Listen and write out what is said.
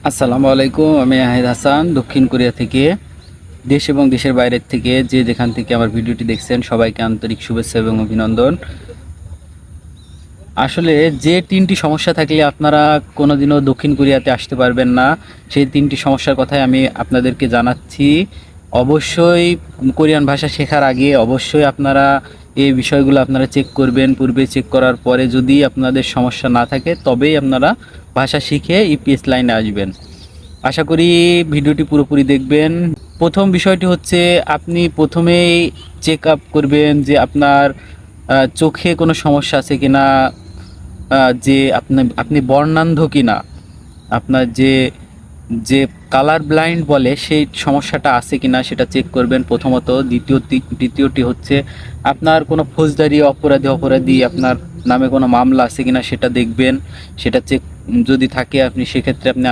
আসসালামু আলাইকুম। আমি আহিদ হাসান, দক্ষিণ কোরিয়া থেকে। দেশ এবং দেশের বাইরের থেকে যে যেখান থেকে আমার ভিডিওটি দেখছেন সবাইকে আন্তরিক শুভেচ্ছা এবং অভিনন্দন। আসলে যে তিনটি সমস্যা থাকলে আপনারা কোনোদিনও দক্ষিণ কোরিয়াতে আসতে পারবেন না, সেই তিনটি সমস্যার কথাই আমি আপনাদেরকে জানাচ্ছি। অবশ্যই কোরিয়ান ভাষা শেখার আগে অবশ্যই আপনারা এই বিষয়গুলো আপনারা চেক করবেন। পূর্বে চেক করার পরে যদি আপনাদের সমস্যা না থাকে তবেই আপনারা ভাষা শিখে ইপিএস লাইনে আসবেন। আশা করি ভিডিওটি পুরোপুরি দেখবেন। প্রথম বিষয়টি হচ্ছে আপনি প্রথমেই চেক আপ করবেন যে আপনার চোখে কোনো সমস্যা আছে কিনা, যে আপনি বর্ণান্ধ কিনা, আপনার যে যে কালার ব্লাইন্ড বলে সেই সমস্যাটা আছে কিনা সেটা চেক করবেন প্রথমত। দ্বিতীয়টি হচ্ছে আপনার কোনো ফৌজদারি অপরাধী আপনার নামে কোনো মামলা আছে কিনা সেটা দেখবেন। সেটা চেক যদি থাকে আপনি সেক্ষেত্রে আপনি